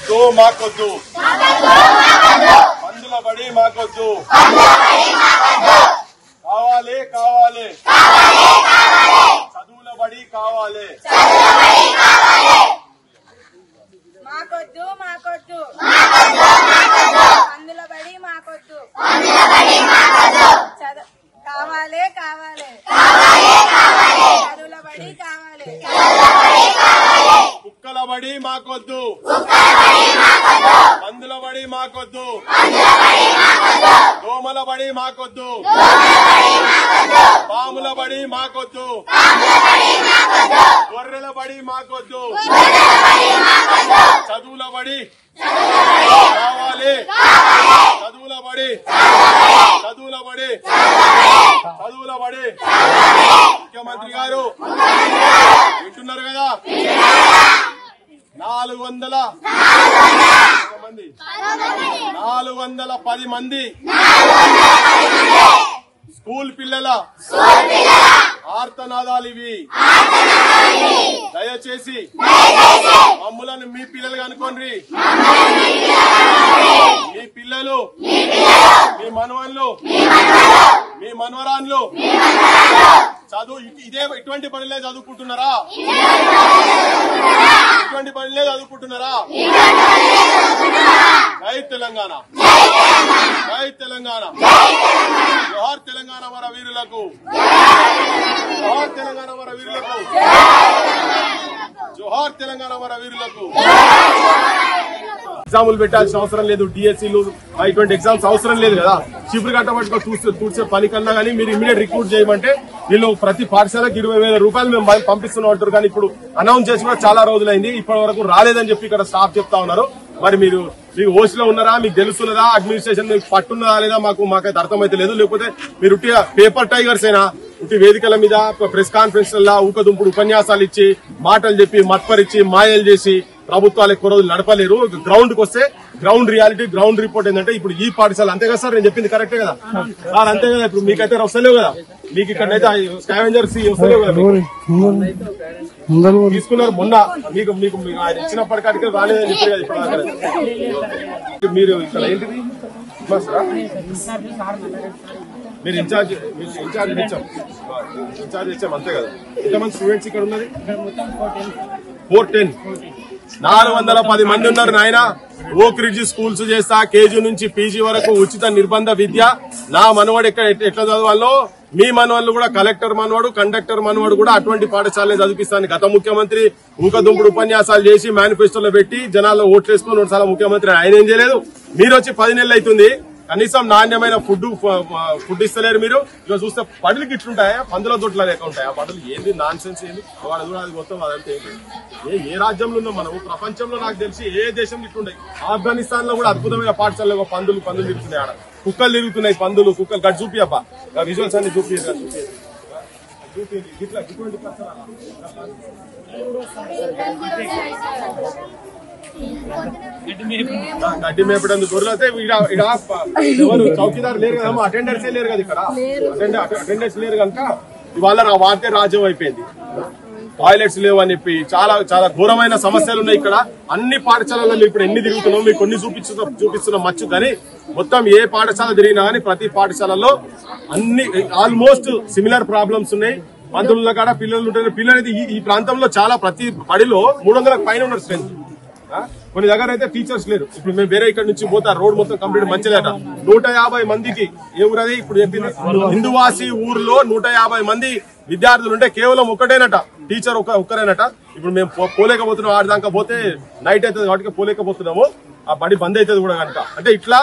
మాకొద్దు మాకొద్దు మందుల బడి మాకొద్దు కావాలి కావాలి చదువుల బడి కావాలి మాకొద్దు మాకొద్దు మందుల బడి మాకొద్దు కావాలి కావాలి చదువుల బడి కావాలి కుక్కల బడి మాకొద్దు మందుల బడి మాకొద్దు దోమల బడి మాకొద్దు పాముల బడి మాకొద్దు గొర్రెల బడి మాకొద్దు చదువుల బడి కావాలి చదువుల బడి చదువుల బడి చదువుల బడి ముఖ్యమంత్రి గారు వింటున్నారు కదా 410 మంది స్కూల్ పిల్లల ఆర్తనాదాలు ఇవి. దయచేసి మమ్ములను మీ పిల్లలుగా అనుకోండి. మీ పిల్లలు మీ మనవళ్ళు మీ మనవరాన్లు చదువు ఇటువంటి పనులే చదువుకుంటున్నారా? ఇటువంటి పనులే చదువుకుంటున్నారా? జై తెలంగాణ, జై తెలంగాణ, జోహార్ తెలంగాణ మన వీరులకు, జోహార్ తెలంగాణ మన వీరులకు, జోహార్ తెలంగాణ మన వీరులకు. ఎగ్జాములు పెట్టాల్సిన అవసరం లేదు, డిఎస్సీలు ఇటువంటి ఎగ్జామ్స్ అవసరం లేదు కదా. చీపురు కట్టబట్టుకో తూర్చే పని కన్నా కానీ మీరు ఇమీడియట్ రిక్రూట్ చేయమంటే వీళ్ళు ప్రతి పాఠశాలకు 20,000 రూపాయలు మేము పంపిస్తున్నాం అంటారు. కానీ ఇప్పుడు అనౌన్స్ చేసి కూడా చాలా రోజులైంది, ఇప్పటి వరకు రాలేదని చెప్పి ఇక్కడ స్టాఫ్ చెప్తా ఉన్నారు. మరి మీకు ఓసీలో ఉన్నారా? మీకు తెలుస్తున్నదా? అడ్మినిస్ట్రేషన్ మీకు పట్టున్నదా లేదా? మాకైతే అర్థమైతే లేదు. లేకపోతే మీరు పేపర్ టైగర్స్ అయినా వేదికల మీద ప్రెస్ కాన్ఫరెన్స్ ఊకదుంపుడు ఉపన్యాసాలు ఇచ్చి మాటలు చెప్పి మత్పరిచి మాయలు చేసి ప్రభుత్వాలు ఎక్కువ రోజులు నడపలేరు. గ్రౌండ్ కి వస్తే గ్రౌండ్ రియాలిటీ, గ్రౌండ్ రిపోర్ట్ ఏంటంటే ఇప్పుడు ఈ పాఠశాల అంతే కదా సార్, నేను చెప్పింది కరెక్టే కదా సార్? అంతే కదా. ఇప్పుడు మీకైతే వస్తలేవు కదా, మీకు ఇక్కడైతే స్కావెంజర్స్ వస్తలేవు కదా. తీసుకున్నారు మొన్న, మీకు మీకు ఆయన ఇచ్చినప్పటికీ రాలేదని చెప్పి కదా ఇప్పుడు మీరు ఇక్కడ ఏంటిది మీరు ఇన్ఛార్జ్ ఇచ్చాం అంతే కదా. ఎంతమంది స్టూడెంట్స్ ఇక్కడ ఉన్నది? 410 మంది ఉన్నారు నాయన. ఓక్ రిడ్జ్ స్కూల్స్ చేస్తా, కేజీ నుంచి పీజీ వరకు ఉచిత నిర్బంధ విద్య. నా మనవాడు ఎట్లా చదవాలో మీ మనవాళ్ళు కూడా కలెక్టర్ మనవాడు, కండక్టర్ మనవాడు కూడా అటువంటి పాఠశాలనే చదివిస్తాను. గత ముఖ్యమంత్రి ఊకదుంపుడు ఉపన్యాసాలు చేసి మేనిఫెస్టోలో పెట్టి జనాల్లో ఓట్లేసుకుని 2 సార్లు ముఖ్యమంత్రి. ఆయన ఏం చేయలేదు. మీరు వచ్చి 10 నెలలు అవుతుంది, కనీసం నాణ్యమైన ఫుడ్ ఇస్తలేరు మీరు. ఇక చూస్తే పడులకి ఇట్లుంటాయా? పందుల దొడ్ల లేక ఉంటాయా పడులు? ఏంది నాన్ సెన్స్ ఏంది? వాడు కూడా అది మొత్తం అదంతా ఏంటి? ఏ రాజ్యంలో ఉన్నాం మనం? ప్రపంచంలో నాకు తెలిసి ఏ దేశం ఇట్లుంటాయి. ఆఫ్ఘనిస్తాన్ లో కూడా అద్భుతమైన పాఠశాలలో పందులు తిరుగుతున్నాయి. ఆడ కుక్కలు తిరుగుతున్నాయి, పందులు కుక్కలు. గట్టి చూపి అబ్బా, విజువల్స్ అన్ని చూపి గడ్డి మేపడం గొర్రెలు అయితే ఎవరు చౌకీదారు లేరు కదమ్మా, అటెండర్సే లేరు కదా ఇక్కడ. అటెండర్స్ లేరు కనుక ఇవాళ నా వార్తే రాజ్యం అయిపోయింది. టాయిలెట్స్ లేవు అని చెప్పి చాలా చాలా ఘోరమైన సమస్యలు ఉన్నాయి ఇక్కడ. అన్ని పాఠశాలల్లో ఇప్పుడు ఎన్ని తిరుగుతున్నాం మీకు కొన్ని చూపిస్తున్నాం మచ్చు. కానీ మొత్తం ఏ పాఠశాల తిరిగినా కానీ ప్రతి పాఠశాలలో అన్ని ఆల్మోస్ట్ సిమిలర్ ప్రాబ్లమ్స్ ఉన్నాయి. పంతుల కాడ పిల్లలు ఉంటారు. పిల్లలు అయితే ఈ ప్రాంతంలో చాలా ప్రతి బడిలో 300కు పైన ఉన్నారు స్ట్రెంత్. కొన్ని దగ్గర అయితే టీచర్స్ లేరు. ఇప్పుడు మేము వేరే ఇక్కడ నుంచి పోతా, రోడ్ మొత్తం కంప్లీట్ మంచిలేట. 150 మందికి ఏ ఊరది ఇప్పుడు చెప్పింది, హిందువాసి ఊర్లో 150 మంది విద్యార్థులు ఉంటే కేవలం ఒక్కటేనట టీచర్, ఒక్కరేనట. ఇప్పుడు మేము పోలేకపోతున్నాం. ఆడదాకా పోతే నైట్ అవుతుంది వాటికి పోలేకపోతున్నాము. ఆ బడి బంద్ అవుతుంది కూడా కనుక. అంటే ఇట్లా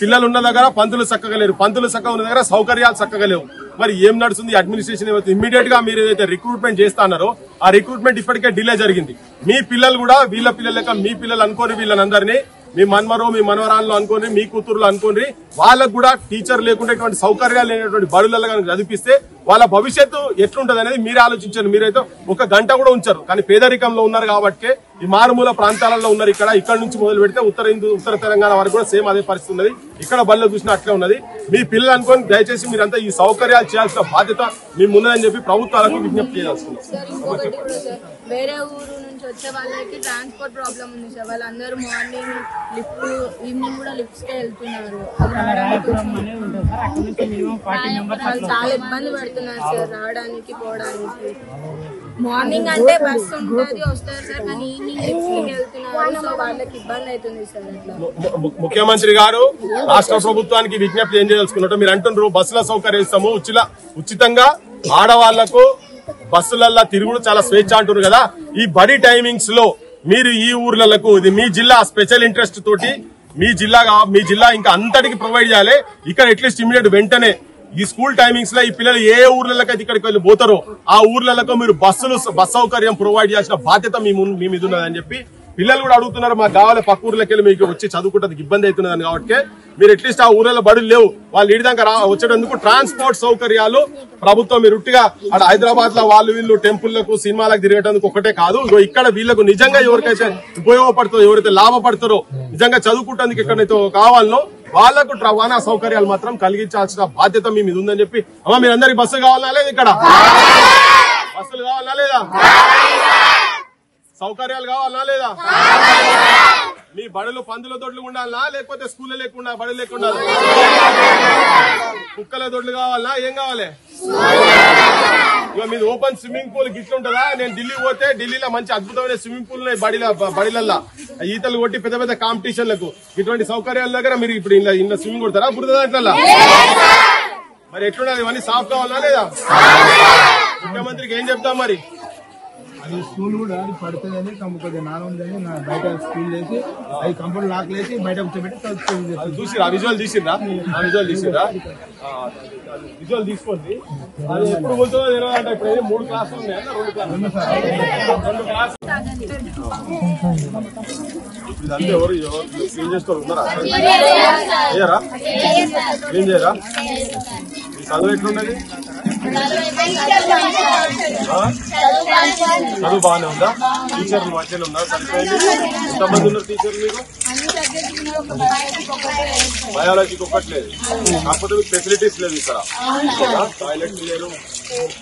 పిల్లలు ఉన్న దగ్గర పంతులు చక్కగా లేరు, పంతులు చక్కగా ఉన్న దగ్గర సౌకర్యాలు చక్కగా లేవు. మరి ఏం నడుస్తుంది అడ్మినిస్ట్రేషన్? ఇమ్మీడియట్ గా మీరు ఏదైతే రిక్రూట్మెంట్ చేస్తా అన్నారో ఆ రిక్రూట్మెంట్ ఇప్పటికే డిలే జరిగింది. మీ పిల్లలు కూడా వీళ్ళ పిల్లలు లెక్క మీ పిల్లలు అనుకోని వీళ్ళనందరినీ మీ మన్మరో మీ మనవరాళ్ళు అనుకోని మీ కూతురులు అనుకోని వాళ్ళకు కూడా టీచర్ లేకుండా ఇటువంటి సౌకర్యాలు లేనటువంటి బడులలో కనుక చదివిస్తే వాళ్ళ భవిష్యత్తు ఎట్లుంటది అనేది మీరు ఆలోచించండి. మీరైతే ఒక గంట కూడా ఉంచారు, కానీ పేదరికంలో ఉన్నారు కాబట్టి ఈ మారుమూల ప్రాంతాలలో ఉన్నారు. ఇక్కడ నుంచి మొదలు పెడితే ఉత్తర తెలంగాణ వరకు కూడా సేమ్ అదే పరిస్థితి ఉన్నది. ఇక్కడ బడిలో చూసినా అట్లే ఉన్నది. మీ పిల్లలు అనుకోని దయచేసి మీరంతా ఈ సౌకర్యాలు చేయాల్సిన బాధ్యత మీ ముందని చెప్పి ప్రభుత్వాలకు విజ్ఞప్తి చేయాల్సింది. వేరే ఊరు నుంచి వచ్చే వాళ్ళకి ట్రాన్స్పోర్ట్ ప్రాబ్లం ఉంది సార్. వాళ్ళందరూ మార్నింగ్ లిఫ్ట్, ఈవినింగ్ కూడా లిఫ్ట్స్ కే వెళ్తున్నారు. చాలా ఇబ్బంది పడుతున్నారు సార్ రావడానికి పోవడానికి. మార్నింగ్ అంటే బస్సు ఉంటుంది వస్తారు సార్, కానీ ఈవినింగ్ లిఫ్ట్స్ కి వెళ్తున్నారు. సో వాళ్ళకి ఇబ్బంది అవుతుంది సార్. ముఖ్యమంత్రి గారు రాష్ట్ర ప్రభుత్వానికి విజ్ఞప్తి ఏం చేయదలుచుకున్నట్టు మీరు అంటున్నారు, బస్సుల సౌకర్యం ఇస్తాము ఉచితంగా ఆడవాళ్లకు బస్సులల్లో తిరుగుడు చాలా స్వేచ్ఛ అంటున్నారు కదా. ఈ బడి టైమింగ్స్ లో మీరు ఈ ఊర్లకు ఇది మీ జిల్లా స్పెషల్ ఇంట్రెస్ట్ తోటి మీ జిల్లా ఇంకా అంతటికి ప్రొవైడ్ చేయాలి. ఇక్కడ అట్లీస్ట్ ఇమీడియట్ వెంటనే ఈ స్కూల్ టైమింగ్స్ లో ఈ పిల్లలు ఏ ఊర్లకైతే ఇక్కడికి వెళ్ళి పోతారో ఆ ఊర్లకు మీరు బస్ సౌకర్యం ప్రొవైడ్ చేయాల్సిన బాధ్యత మీ మీద ఉన్నదని చెప్పి పిల్లలు కూడా అడుగుతున్నారు. మాకు కావాలి పక్క ఊర్లకి వెళ్ళి మీకు వచ్చి చదువుకుంటే ఇబ్బంది అవుతున్నదని కాబట్టి మీరు అట్లీస్ట్ ఆ ఊర్లలో బడులు లేవు వాళ్ళు ఇడిదాకా వచ్చేటందుకు ట్రాన్స్పోర్ట్ సౌకర్యాలు ప్రభుత్వం మీరు ఉట్టిగా అక్కడ హైదరాబాద్ లో వీళ్ళు టెంపుల్లకు సినిమాలకు తిరిగేటందుకు ఒకటే కాదు, ఇక్కడ వీళ్ళకు నిజంగా ఎవరికైతే ఉపయోగపడుతుందో ఎవరైతే లాభపడతారో నిజంగా చదువుకుంటేందుకు ఎక్కడైతే కావాలనో వాళ్లకు రవాణా సౌకర్యాలు మాత్రం కలిగించాల్సిన బాధ్యత మీ మీద ఉందని చెప్పి అమ్మ మీరందరికి బస్సు కావాలనా లేదా, ఇక్కడ బస్సులు కావాలనా లేదా, సౌకర్యాలు కావాలనా లేదా, మీ బడులు పందుల దొడ్లు ఉండాలనా లేకపోతే స్కూల్ లేకుండా బడులు లేకుండా కుక్కల దొడ్లు కావాలనా ఏం కావాలి? ఇక మీది ఓపెన్ స్విమ్మింగ్ పూల్ గిట్లుంటదా? నేను ఢిల్లీ పోతే ఢిల్లీలో మంచి అద్భుతమైన స్విమ్మింగ్ పూల్ ఉన్నాయి బడిలల్లా ఈతలు కొట్టి పెద్ద పెద్ద కాంపిటీషన్లకు ఇటువంటి సౌకర్యాల దగ్గర మీరు ఇప్పుడు ఇంట్లో స్విమ్మింగ్ కొడతారా బురద దాంట్లో? మరి ఎట్లుండాలి? ఇవన్నీ సాఫ్ కావాలనా లేదా? ముఖ్యమంత్రికి ఏం చెప్తాం మరి? అది స్కూల్ కూడా అది పడుతుందని కొద్దిగా నాన్న ఉందని బయట స్కూల్ చేసి అది కంప్యూటర్ లాక్ వేసి బయట కూర్చోబెట్టి చూసిరా విజువల్ తీసిరా విజువల్ తీసుకోండి. అది ఎప్పుడు పోతుందో తెలియదంటే ఇప్పుడు 3 క్లాసులు ఉన్నాయా 2 క్లాసులు ఇప్పుడు ఇదంతా ఎవరు ఏం చేస్తారు ఉన్నారా? చేయరా? ఏం చేయరా? చదువు ఎట్లున్నది? చదువు బాగానే ఉందా? టీచర్లు మంచిగా ఉన్నారు? సరిపోయింది. ఎంతమంది ఉన్నారు టీచర్లు మీకు? బయాలజీకి ఒక్కట్లేదు, కాకపోతే మీకు ఫెసిలిటీస్ లేదు ఇక్కడ, టాయిలెట్స్ లేదు.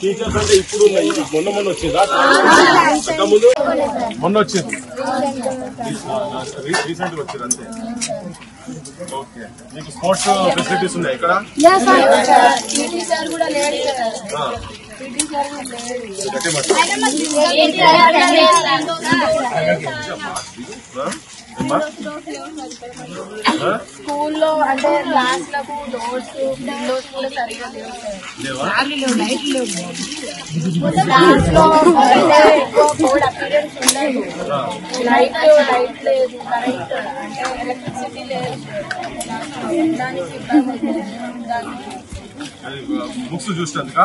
టీచర్స్ అంటే ఇప్పుడు ఉన్నాయి, మొన్న వచ్చిందా? ముందు మొన్న వచ్చింది, రీసెంట్ గా వచ్చారు అంతే. ఓకే, మీకు స్పోర్ట్స్ ఫెసిలిటీస్ ఉన్నాయి ఇక్కడ? స్కూల్లో అంటే క్లాస్లకు డోర్స్ విండోస్ కూడా సరిగా లేవు. క్లాస్ లో ఎక్కువ కోడ్ అపీరెన్స్ ఉండదు. లైట్ లేదు, కరెంట్ అంటే ఎలక్ట్రిసిటీ లేదు, దానికి ఇబ్బంది. బుక్స్ చూసినందుక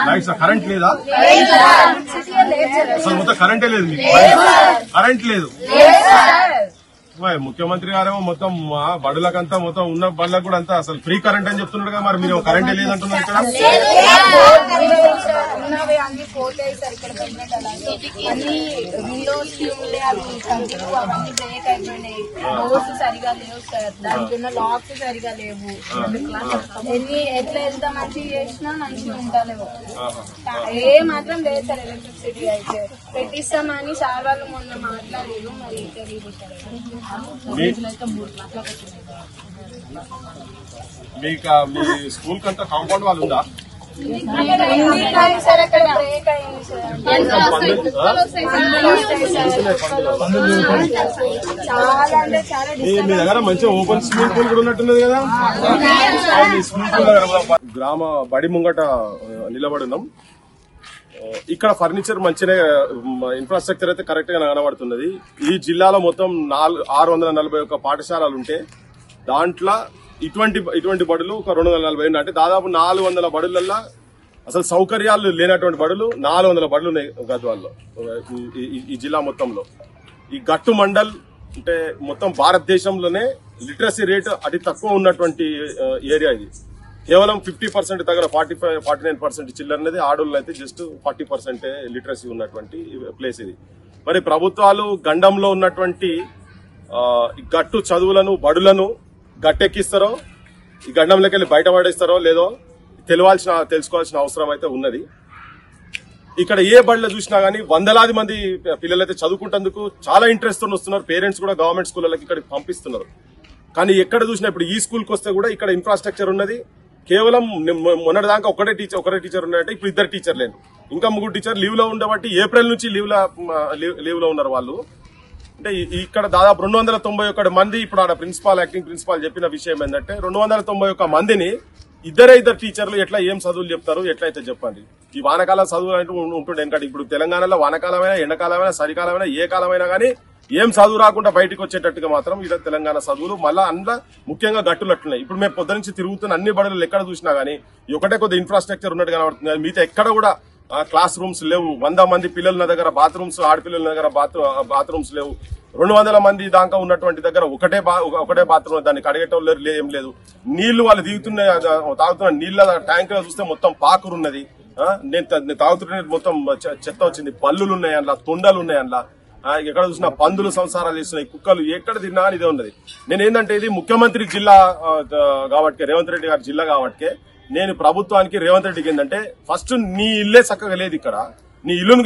లైట్స్ కరెంట్ లేదా? అసలు మొత్తం కరెంటే లేదు మీకు? కరెంట్ లేదు. ముఖ్యమంత్రి గారేమో మొత్తం బడులకంతా మొత్తం ఉన్న బడులకు కూడా అంతా అసలు ఫ్రీ కరెంట్ అని చెప్తున్నాడు కదా, మరి మీరు కరెంటే లేదంటున్నారు ఇక్కడ? అన్ని పోతాయి సార్ ఇక్కడ అన్ని విండోస్ అవన్నీ బ్రేక్ అయిపోయినాయి. డోర్స్ సరిగా లేవు సార్, దానికి ఉన్న లాక్స్ సరిగా లేవు. ఎట్లా ఎంత మంచిగా చేసినా మంచిగా ఉంటలేవు. ఏ మాత్రం లేదు సార్. ఎలక్ట్రిసిటీ అయితే పెట్టిస్తామని సార్ వాళ్ళు మొన్న మాట్లాడారు, మరి తెలియదు సార్. మీకు మీ స్కూల్ కంతా కాంపౌండ్ వాళ్ళు ఉందా? సార్ అక్కడ బ్రేక్ అయింది సార్. చాలా అంటే చాలా మీ దగ్గర మంచిగా ఓపెన్ స్విమ్మింగ్ పూల్ కూడా ఉన్నట్టున్నది కదా? స్విమ్మింగ్ పూల్ దగ్గర గ్రామ బడి ముంగట నిలబడి ఉన్నాం. ఇక్కడ ఫర్నిచర్ మంచిగా ఇన్ఫ్రాస్ట్రక్చర్ అయితే కరెక్ట్ గా కనబడుతున్నది. ఈ జిల్లాలో మొత్తం 641 పాఠశాలలు ఉంటే దాంట్లో ఇటువంటి బడులు ఒక 240 అంటే దాదాపు 400 బడులల్లో అసలు సౌకర్యాలు లేనటువంటి బడులు 400 బడులు ఉన్నాయి గద్వాల్లో, ఈ జిల్లా మొత్తంలో. ఈ గట్టు మండల్ అంటే మొత్తం భారతదేశంలోనే లిటరసీ రేట్ అతి తక్కువ ఉన్నటువంటి ఏరియా ఇది. కేవలం 50% దగ్గర 49% చిల్లర అనేది, ఆడోళ్ళు అయితే జస్ట్ 40% లిటరసీ ఉన్నటువంటి ప్లేస్ ఇది. మరి ప్రభుత్వాలు గండంలో ఉన్నటువంటి గట్టు చదువులను బడులను గట్టెక్కిస్తారో, ఈ గండంలోకి వెళ్ళి బయటపడేస్తారో లేదో తెలుసుకోవాల్సిన అవసరం అయితే ఉన్నది. ఇక్కడ ఏ బడిలో చూసినా గానీ వందలాది మంది పిల్లలైతే చదువుకుంటేందుకు చాలా ఇంట్రెస్ట్ తో వస్తున్నారు. పేరెంట్స్ కూడా గవర్నమెంట్ స్కూళ్ళకి ఇక్కడికి పంపిస్తున్నారు. కానీ ఎక్కడ చూసినా ఇప్పుడు ఈ స్కూల్కి వస్తే కూడా ఇక్కడ ఇన్ఫ్రాస్ట్రక్చర్ ఉన్నది. కేవలం మొన్నటిదాకా ఒకటే టీచర్ ఉన్నారంటే ఇప్పుడు 2 టీచర్ లేరు, ఇంకా 3 టీచర్ లీవ్ లో ఉండబట్టి ఏప్రిల్ నుంచి లీవ్ లో ఉన్నారు వాళ్ళు. అంటే ఇక్కడ దాదాపు 291 మంది. ఇప్పుడు ఆడ యాక్టింగ్ ప్రిన్సిపాల్ చెప్పిన విషయం ఏంటంటే 291 మందిని ఇద్దరు టీచర్లు ఎట్లా ఏం చదువులు చెప్తారు, ఎట్లయితే చెప్పండి. ఈ వానకాల చదువులు అంటూ ఉంటుండే. ఎందుకంటే ఇప్పుడు తెలంగాణలో వానకాలమైనా ఎండాకాలమైనా చలికాలమైనా ఏ కాలమైనా కానీ ఏం చదువు రాకుండా బయటకు వచ్చేటట్టుగా మాత్రం ఇలా తెలంగాణ చదువులు మళ్ళా అందులో ముఖ్యంగా గట్టులట్లున్నాయి. ఇప్పుడు మేము పొద్దు నుంచి తిరుగుతున్న అన్ని బడులు ఎక్కడ చూసినా గానీ ఒకటే కొద్ది ఇన్ఫ్రాస్ట్రక్చర్ ఉన్నట్టు కనబడుతుంది. మిగతా ఎక్కడ కూడా క్లాస్ రూమ్స్ లేవు. 100 మంది పిల్లల దగ్గర బాత్రూమ్స్, ఆడపిల్లల దగ్గర బాత్రూమ్స్ లేవు. 200 మంది దాకా ఉన్నటువంటి దగ్గర ఒకటే బాత్రూమ్, దాన్ని కడిగేటోళ్ళు ఏం లేదు. నీళ్లు వాళ్ళు తాగుతున్న నీళ్ళ ట్యాంక్ లో చూస్తే మొత్తం పాకురున్నది. నేను తాగుతున్న మొత్తం చెత్త వచ్చింది. పల్లులు ఉన్నాయి అందులో, తొండలు ఉన్నాయి అందులో. ఎక్కడ చూసినా పందులు సంసారాలు చేస్తున్నాయి, కుక్కలు ఎక్కడ తిన్నా ఇదే ఉన్నది. నేనేంటంటే ఇది ముఖ్యమంత్రి జిల్లా కాబట్టి, రేవంత్ రెడ్డి గారి జిల్లా కాబట్టి నేను ప్రభుత్వానికి రేవంత్ రెడ్డికి ఏంటంటే ఫస్ట్ నీ ఇల్లే చక్కగా లేదు, ఇక్కడ నీ ఇల్లును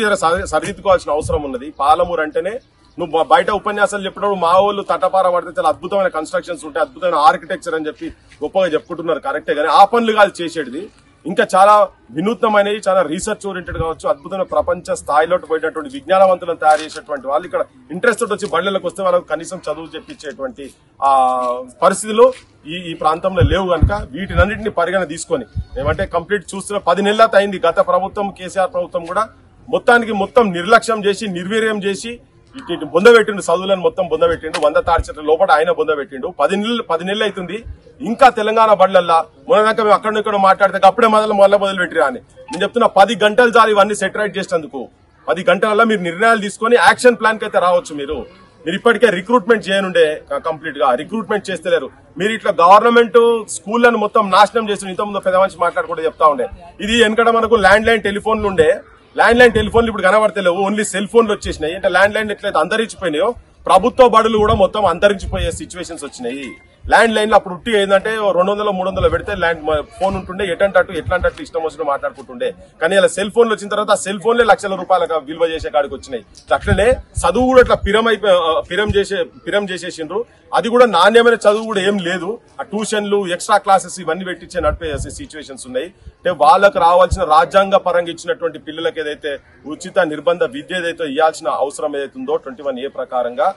సరిదిద్దుకోవాల్సిన అవసరం ఉన్నది. పాలమూరు అంటేనే నువ్వు బయట ఉపన్యాసాలు చెప్పినప్పుడు మా వాళ్ళు తటపార పడితే చాలా అద్భుతమైన కన్స్ట్రక్షన్స్ ఉంటాయి, అద్భుతమైన ఆర్కిటెక్చర్ అని చెప్పి గొప్పగా చెప్పుకుంటున్నారు. కరెక్టే, కానీ ఆ పనులు కాదు చేసేది. ఇంకా చాలా వినూత్నమైనవి, చాలా రీసెర్చ్ ఓరియంటెడ్ కావచ్చు, అద్భుతమైన ప్రపంచ స్థాయిలో పోయేటటువంటి విజ్ఞానవంతులను తయారు చేసేటువంటి వాళ్ళు ఇక్కడ ఇంట్రెస్ట్ వచ్చి బళ్ళకి వస్తే వాళ్ళకు కనీసం చదువు చెప్పించేటువంటి పరిస్థితులు ఈ ప్రాంతంలో లేవు కనుక వీటినన్నింటినీ పరిగణ తీసుకొని ఏమంటే కంప్లీట్ చూస్తున్న 10 నెలల అయింది. గత ప్రభుత్వం కేసీఆర్ ప్రభుత్వం కూడా మొత్తం నిర్లక్ష్యం చేసి నిర్వీర్యం చేసి ఇటు బొందబెట్టిండు, చదువులను మొత్తం బొందబెట్టిండు. 100 తాడిచెట్ల లోపల ఆయన బొందబెట్టిండు. 10 నెలలు అవుతుంది. ఇంకా తెలంగాణ బడులల్లా మొన్నదాకా మేము అక్కడ మాట్లాడితే అప్పుడే మొదలు పెట్టిరా అని నేను చెప్తున్నా. 10 గంటలు చాలు ఇవన్నీ సెటరైట్ చేసేందుకు. 10 గంటలలో మీరు నిర్ణయాలు తీసుకొని యాక్షన్ ప్లాన్ కి అయితే రావచ్చు. మీరు ఇప్పటికే రిక్రూట్మెంట్ చేయనుండే, కంప్లీట్ గా రిక్రూట్మెంట్ చేస్తలేరు. మీరు ఇట్లా గవర్నమెంట్ స్కూళ్లను మొత్తం నాశనం చేసి ఇంతకుముందు పెద్ద మనిషి మాట్లాడుకుంటే చెప్తా ఉండే. ఇది వెనకడ మనకు ల్యాండ్ లైన్ టెలిఫోన్లు ఉండే, ల్యాండ్ లైన్ టెలిఫోన్లు ఇప్పుడు కనబడతలేవు, ఓన్లీ సెల్ ఫోన్లు వచ్చేసినాయి. అంటే ల్యాండ్ లైన్ ఎట్లయితే అంతరించిపోయినాయో ప్రభుత్వ బడులు కూడా మొత్తం అంతరించిపోయే సిచ్యువేషన్స్ వచ్చినాయి. ల్యాండ్ లైన్ లో అప్పుడు ఉట్టి ఏంటంటే 200-300 పెడితే ఫోన్ ఉంటుండే, ఎట్లాంటి ఇష్టం వచ్చిన మాట్లాడుకుంటుండే. కానీ ఇలా సెల్ ఫోన్లు వచ్చిన తర్వాత ఆ సెల్ ఫోన్లే లక్షల రూపాయలకు విలువ చేసే కాడికి వచ్చినాయి. అట్లనే చదువు కూడా ఇట్లా పిరం చేసేసిండ్రు. అది కూడా నాణ్యమైన చదువు కూడా ఏం లేదు. ఆ ట్యూషన్లు, ఎక్స్ట్రా క్లాసెస్ ఇవన్నీ పెట్టించే నడిపే సిచ్యువేషన్స్ ఉన్నాయి. అంటే వాళ్ళకు రావాల్సిన రాజ్యాంగ పరంగా ఇచ్చినటువంటి పిల్లలకి ఏదైతే ఉచిత నిర్బంధ విద్య ఏదైతే ఇవ్వాల్సిన అవసరం ఏదైతే ఉందో 21A ప్రకారంగా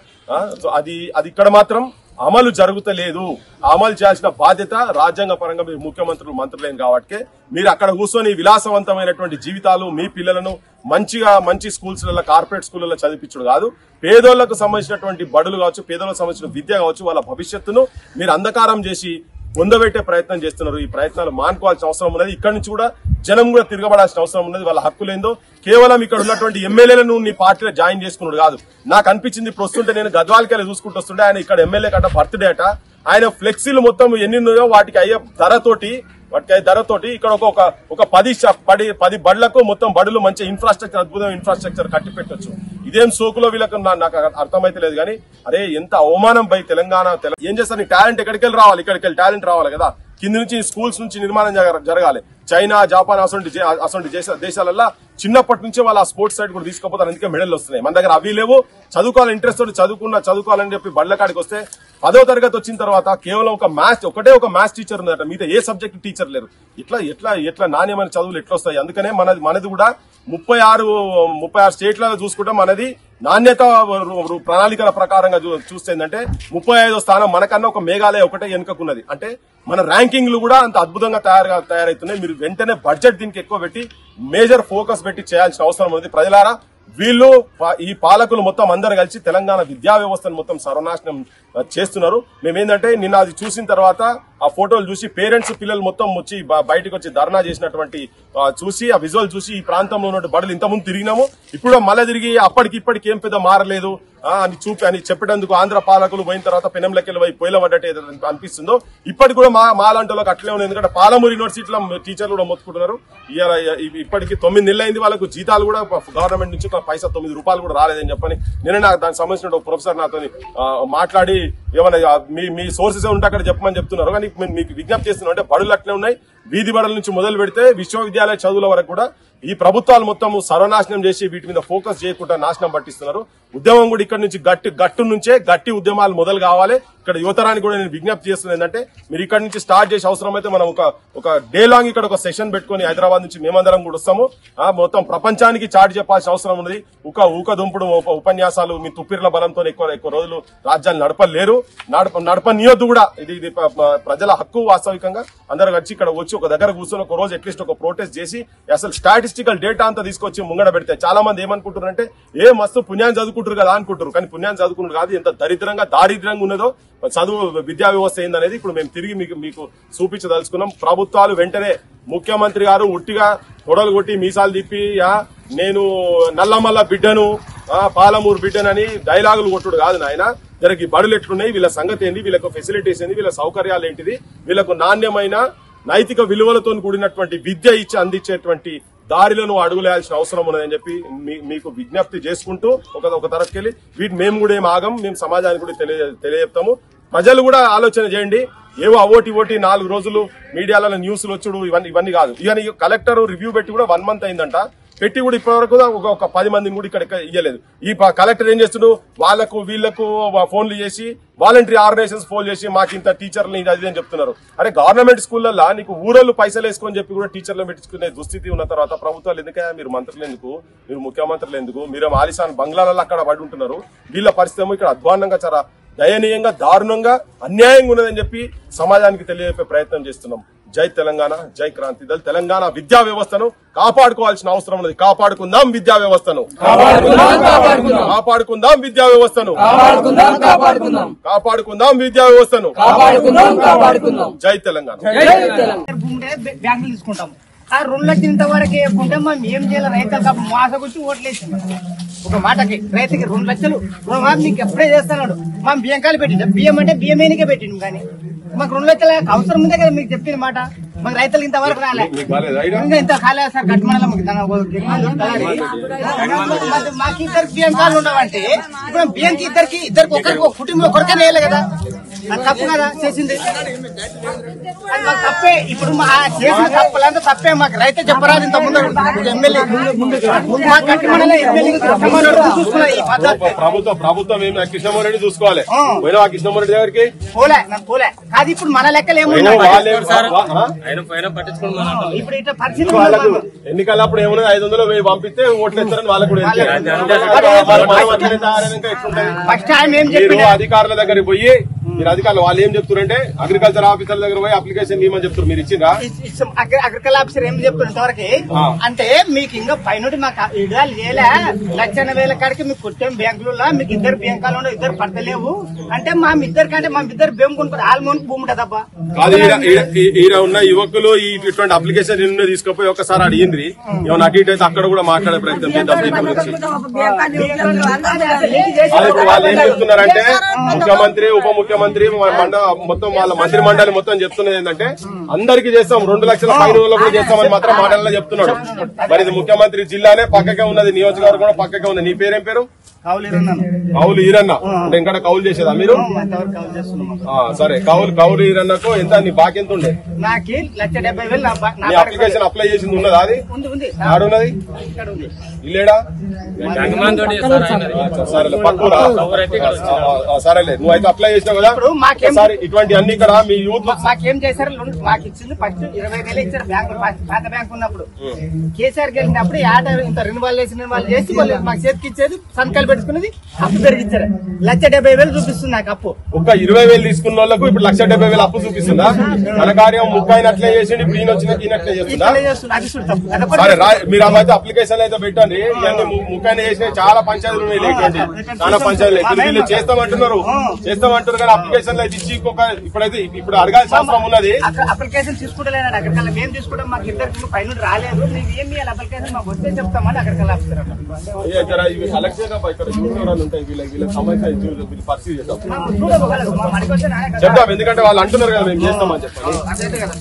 అది ఇక్కడ మాత్రం అమలు జరుగుతలేదు. అమలు చేయాల్సిన బాధ్యత రాజ్యాంగ పరంగా మీరు ముఖ్యమంత్రులు మంత్రులేం కాబట్టి మీరు అక్కడ కూర్చొని విలాసవంతమైనటువంటి జీవితాలు మీ పిల్లలను మంచి స్కూల్స్లలో, కార్పొరేట్ స్కూళ్లలో చదివించడం కాదు. పేదోళ్లకు సంబంధించినటువంటి బడులు కావచ్చు, పేదోళ్లకు సంబంధించిన విద్య కావచ్చు, వాళ్ళ భవిష్యత్తును మీరు అంధకారం చేసి పొందబెట్టే ప్రయత్నం చేస్తున్నారు. ఈ ప్రయత్నాలు మానుకోవాల్సిన అవసరం ఉన్నది. ఇక్కడ నుంచి కూడా జనం కూడా తిరగబడాల్సిన అవసరం ఉన్నది. వాళ్ళ హక్కులేందో కేవలం ఇక్కడ ఉన్నటువంటి ఎమ్మెల్యేలను నీ పార్టీలో జాయిన్ చేసుకున్నాడు కాదు. నాకు అనిపించింది ఇప్పుడు వస్తుంటే, నేను గద్వాలకెళ్ళి చూసుకుంటూ వస్తుంటే ఆయన ఇక్కడ ఎమ్మెల్యే కట్ట బర్త్డే అట, ఆయన ఫ్లెక్సీలు మొత్తం ఎన్ని ఉన్నాయో వాటికి అయ్యే ధరతోటి ఇక్కడ ఒక 10 బడులకు మొత్తం బడులు మంచి ఇన్ఫ్రాస్ట్రక్చర్, అద్భుతమైన ఇన్ఫ్రాస్ట్రక్చర్ కట్టి పెట్టొచ్చు. ఇదేం సోకులో వీళ్ళకు నాకు అర్థమైతే లేదు. కానీ అరే ఎంత అవమానం బై తెలంగాణ. ఏం చేస్తారు, నీ టాలెంట్ ఎక్కడికెళ్ళి రావాలి, ఇక్కడికెళ్ళి టాలెంట్ రావాలి కదా. కింది నుంచి స్కూల్స్ నుంచి నిర్మాణం జరగాలి. చైనా, జపాన్ అసలు దేశాలల్లో చిన్నప్పటి నుంచే వాళ్ళు ఆ స్పోర్ట్స్ సైడ్ కూడా తీసుకుపోతారు. అందుకే మెడల్ వస్తున్నాయి. మన దగ్గర అవి లేవు. చదువుకోవాలి ఇంట్రెస్ట్ తోటి చదువుకోవాలని చెప్పి బళ్ళ కాడికి వస్తే 10వ తరగతి వచ్చిన తర్వాత కేవలం ఒకటే ఒక మ్యాథ్స్ టీచర్ ఉందట, మిగతా ఏ సబ్జెక్ట్ టీచర్ లేరు. ఇట్లా నాణ్యమైన చదువులు ఎట్లా వస్తాయి? అందుకనే మనది కూడా 36 స్టేట్లలో చూసుకుంటే మనది నాణ్యత ప్రణాళికల ప్రకారంగా చూస్తే ఏంటంటే 35వ స్థానం మనకన్నా ఒక మేఘాలయ ఒకటే వెనుకకున్నది. అంటే మన ర్యాంకింగ్లు కూడా అంత అద్భుతంగా తయారవుతున్నాయి. మీరు వెంటనే బడ్జెట్ దీనికి ఎక్కువ పెట్టి మేజర్ ఫోకస్ పెట్టి చేయాల్సిన అవసరం ఉంది. ప్రజలారా, ఈ పాలకులు మొత్తం అందరు కలిసి తెలంగాణ విద్యా వ్యవస్థను మొత్తం సర్వనాశనం చేస్తున్నారు. మేమేంటంటే నిన్న అది చూసిన తర్వాత ఆ ఫోటోలు చూసి పేరెంట్స్ పిల్లలు మొత్తం వచ్చి బయటకు వచ్చి ధర్నా చేసినటువంటి చూసి ఆ విజువల్ చూసి ఈ ప్రాంతంలో ఉన్న బడులు ఇంతకుముందు తిరిగినాము, ఇప్పుడు మళ్ళీ తిరిగి అప్పటికి ఇప్పటికి ఏం పెద్ద మారలేదు అని చెప్పేందుకు ఆంధ్ర పాలకులు పోయిన తర్వాత పెనంలకెళ్ళి పోయి పొయ్యిలబడ్డట్టు అనిపిస్తుందో ఇప్పటికి కూడా మా లాంటి వాళ్ళకి అట్లే ఉంది. ఎందుకంటే పాలమూరు యూనివర్సిటీలో టీచర్లు కూడా మొత్తుకుంటున్నారు. ఇప్పటికి 9 నెలలు అయింది, వాళ్ళకు జీతాలు కూడా గవర్నమెంట్ నుంచి పైసా 9 రూపాయలు కూడా రాలేదని చెప్పని నిన్న నాకు దానికి సంబంధించిన ఒక ప్రొఫెసర్ నాతో మాట్లాడి ఏమన్నా మీ సోర్సెస్ ఉంటే అక్కడ చెప్పమని చెప్తున్నారు. కానీ మీకు విజ్ఞప్తి చేస్తున్నాం అంటే బడులు అట్లే ఉన్నాయి. వీధి బడుల నుంచి మొదలు పెడితే విశ్వవిద్యాలయ చదువుల వరకు కూడా ఈ ప్రభుత్వాలు మొత్తం సర్వనాశనం చేసి వీటి మీద ఫోకస్ చేయకుండా నాశనం పట్టిస్తున్నారు. ఉద్యమం కూడా ఇక్కడ నుంచి గట్టు నుంచే గట్టి ఉద్యమాలు మొదలు కావాలి. ఇక్కడ యువతరానికి కూడా నేను విజ్ఞప్తి చేస్తున్నాను ఏంటంటే మీరు ఇక్కడ నుంచి స్టార్ట్ చేసి అవసరమైతే మనం ఒక డే లాంగ్ ఇక్కడ ఒక సెషన్ పెట్టుకుని హైదరాబాద్ నుంచి మేమందరం కూడా వస్తాము. మొత్తం ప్రపంచానికి చాటి చెప్పాల్సిన అవసరం ఉన్నది. ఊకదుంపుడు ఉపన్యాసాలు మీ తుప్పిర్ల బలంతో ఎక్కువ రోజులు రాజ్యాలు నడపలేరు, నడపనీయొద్దు కూడా. ఇది ప్రజల హక్కు. వాస్తవికంగా అందరూ వచ్చి ఇక్కడ వచ్చి ఒక దగ్గర కూర్చొని ఒక రోజు అట్లీస్ట్ ఒక ప్రొటెస్ట్ చేసి అసలు స్టాటిస్టికల్ డేటా అంతా తీసుకొచ్చి ముంగడ పెడితే చాలా మంది ఏమనుకుంటారంటే మస్తు పుణ్యాన్ని చదువుకుంటారు కదా అనుకుంటారు. కానీ పుణ్యాన్ని చదువుకుంటారు కాదు, ఎంత దారిద్రంగా ఉన్నదో చదువు విద్యా వ్యవస్థ ఏందనేది ఇప్పుడు మేము తిరిగి మీకు చూపించదలుచుకున్నాం. ప్రభుత్వాలు వెంటనే ముఖ్యమంత్రి గారు ఉట్టిగా గొడవలు కొట్టి మీసాలు తిప్పి నేను నల్లమల్ల బిడ్డను పాలమూరు బిడ్డనని డైలాగులు కొట్టుడు కాదు నాయన. జరగి బడులు ఎట్లున్నాయి, వీళ్ళ సంగతి ఏంది, వీళ్ళకు ఫెసిలిటీస్ ఏంది, వీళ్ళ సౌకర్యాలు ఏంటిది, వీళ్ళకు నాణ్యమైన నైతిక విలువలతో కూడినటువంటి విద్య ఇచ్చి అందించేటువంటి దారిలో అడుగులేయాల్సిన అవసరం ఉన్నదని చెప్పి మీకు విజ్ఞప్తి చేసుకుంటూ ఒక తరఫుకెళ్ళి మేము కూడా ఏం ఆగం, మేము సమాజానికి కూడా తెలియజెప్తాము. ప్రజలు కూడా ఆలోచన చేయండి. ఏవో అవోటి 4 రోజులు మీడియాలలో న్యూస్లు వచ్చుడు ఇవన్నీ కాదు. ఇక కలెక్టర్ రివ్యూ పెట్టి కూడా 1 month అయిందంట. పెట్టి కూడా ఇప్పటివరకు ఒక 10 మందిని కూడా ఇక్కడ ఇయ్యలేదు. ఈ కలెక్టర్ ఏం చేస్తుడు, వీళ్లకు ఫోన్లు చేసి వాలంటరీ ఆర్గనైజేషన్స్ ఫోన్ చేసి మాకు ఇంత టీచర్లు అది అని చెప్తున్నారు. అరే గవర్నమెంట్ స్కూళ్లలో నీకు ఊరోళ్ళు పైసలు వేసుకొని చెప్పి కూడా టీచర్లు పెట్టుకునే దుస్థితి ఉన్న తర్వాత ప్రభుత్వాలు ఎందుకే, మీరు మంత్రులు ఎందుకు, మీరు ముఖ్యమంత్రులు ఎందుకు, మీరు ఆలిసాన్ బంగ్లాలలో అక్కడ పడి ఉంటున్నారు. వీళ్ళ పరిస్థితి ఇక్కడ అధ్వాన్నంగా చాలా దయనీయంగా దారుణంగా అన్యాయంగా ఉన్నదని చెప్పి సమాజానికి తెలియజెప్పే ప్రయత్నం చేస్తున్నాం. జై తెలంగాణ, జై క్రాంతి దళ్. తెలంగాణ విద్యా వ్యవస్థను కాపాడుకోవాల్సిన అవసరం ఉన్నది. కాపాడుకుందాం విద్యా వ్యవస్థను, కాపాడుకుందాం విద్యా వ్యవస్థను, కాపాడుకుందాం విద్యా వ్యవస్థను. జై తెలంగాణ. బ్యాంకులు తీసుకుంటాం. ఆ 2 లక్షలు ఇంతవరకు వేయకుంటే మనం ఏం చేయాలి? రైతులకు మోసగుచ్చి ఓట్లేసి ఒక మాటకి రైతుకి 2 లక్షలు మీకు ఎప్పుడే చేస్తున్నాడు. మనం బియ్యంకాయలు పెట్టిండు, బియ్యం అంటే బియ్యమేనికే పెట్టిండు. కానీ మాకు 2 లక్షల అవసరం ఉందే కదా మీకు చెప్పిన మాట. మాకు రైతులకు ఇంతవరకు రాలే, ఇంకా ఇంత కాలేదు సార్. కట్టమనలో మాకు ఇద్దరికి బియ్యంకాయలు ఉండవంటే ఇప్పుడు బియ్యంకి ఇద్దరికి ఒకరికి ఒక కుటుంబం ఒకరికైనా వేయలే కదా. అది తప్పు కదా చేసింది, అది మాకు తప్పే. ఇప్పుడు మా చేసిన తప్పులంతా తప్పే. మాకు రైతే చెప్పరాదు. ఇంత ముందు ఎమ్మెల్యే ప్రభుత్వం కృష్ణమోహన్ రెడ్డి చూసుకోవాలి. కృష్ణమోహన్ రెడ్డి దగ్గరికి పోలే కాదు. ఇప్పుడు మన లెక్కలు ఏమన్నా ఇప్పుడు ఇట్లా పరిస్థితి ఎన్నికలప్పుడు ఏమన్నా 500 పంపిస్తే ఓట్లు ఇస్తారని వాళ్ళకు కూడా ఫస్ట్ టైం ఏం చెప్పారు అధికారుల దగ్గరికి పోయి మీరు అధికారులు వాళ్ళు ఏం చెప్తారంటే అగ్రికల్చర్ ఆఫీసర్ దగ్గర పోయి అప్లికేషన్ ఇవ్వమని చెప్తారు. మీరు ఇచ్చిందా? అగ్రికల్చర్ ఆఫీసర్ ఏం చెప్తారు ఇంతవరకు అంటే మీకు ఇంకా పైన మాకు ఇడాలు చేయలే. 1,00,000 కాడికి మీకు కొట్టాం బ్యాంకులలో. మీకు 2 బ్యాంకాలు ఉండవు, 2 పడతలేవు అంటే మా ఇద్దరికంటే మా ఇద్దరు భూమి కొనుక్కోరు. ఆల్మోన్ భూమి ఉంటుంది తప్ప. ఈడ ఉన్న యువకులు ఇటువంటి అప్లికేషన్ నిన్న తీసుకుపోయి ఒకసారి అడిగింది. ఏమన్నా అటు ఇటు అయితే అక్కడ కూడా మాట్లాడే ప్రయత్నం చేద్దాం. వాళ్ళు ఏం చెప్తున్నారంటే ముఖ్యమంత్రి ఉప ముఖ్యమంత్రి మొత్తం వాళ్ళ మంత్రి మండలి మొత్తం చెప్తున్నది ఏంటంటే అందరికీ చేస్తాం, 2 లక్షల పైన కూడా చేస్తామని మాత్రం మాటల్లో చెప్తున్నాడు. మరి ఇది ముఖ్యమంత్రి జిల్లానే పక్కకే ఉన్నది, నియోజకవర్గం కూడా పక్కకే ఉంది. నీ పేరేం పేరు? కౌలు ఈరన్న. అంటే ఇంకా కౌలు చేసేదా మీరు? సరే, కౌలు ఈరన్నకు ఎంత నీ బాకి ఎంత ఉండే? నాకు 1,70,000. అప్లికేషన్ అప్లై చేసింది ఉన్నదా? అది ఆడున్నది ఇల్లేడా? సరేలే పక్కూరా. సరేలే, నువ్వు అయితే అప్లై చేసినావు కదా. సరే, ఇటువంటి అన్ని ఇక్కడ మీ యూత్ మాకేం చేశారు? మాకు ఇచ్చింది ఫస్ట్ 20,000 ఇచ్చారు బ్యాంకు, పాత బ్యాంక్ ఉన్నప్పుడు. కేసీఆర్ గెలిచినప్పుడు ఇంత రెన్యువల్ చేసి మాకు చేతికి ఇచ్చేది సంతకాలు పెట్టుకున్నది అప్పు పెరిగించారు 1,70,000 చూపిస్తుంది నాకు అప్పు. ఒక్క 20,000 తీసుకున్న వాళ్ళకు ఇప్పుడు 1,70,000 అప్పు చూపిస్తుందా? మన కార్యం ముక్కాయిని అట్లే చేసింది, ఇప్పుడు ఈయన వచ్చిన ఈయనట్లే చేస్తుందా? అది చూడు తప్పు. అదొకటి సరే మీరు అయితే అప్లికేషన్ అయితే పెట్టండి. ఇవన్నీ ముక్కాయిని చేసిన చాలా పంచాయతీలు ఉన్నాయి, లేకండి చాలా పంచాయతీలు వీళ్ళు చేస్తామంటున్నారు కానీ అప్లికేషన్ అయితే ఇచ్చి ఇప్పుడు అడగాల్సిన అవసరం ఉన్నది. అప్లికేషన్ తీసుకుంటలేనాడు అక్కడికల్లా. మేము తీసుకుంటాం, మాకు ఇద్దరికి పైన రాలేదు, మీకు ఏం చేయాలి అప్లికేషన్ మాకు వస్తే చెప్తామని అక్కడికల్లా ఇవి కలెక్ట్ చేయకపోతే ఇక్కడ చూడరాలు ఉంటాయి, వీళ్ళకి సమస్య పరిస్థితి చేద్దాం చూడగలరు. చెప్తాం, ఎందుకంటే వాళ్ళు అంటున్నారు కదా మేము చేస్తామని చెప్పాలి.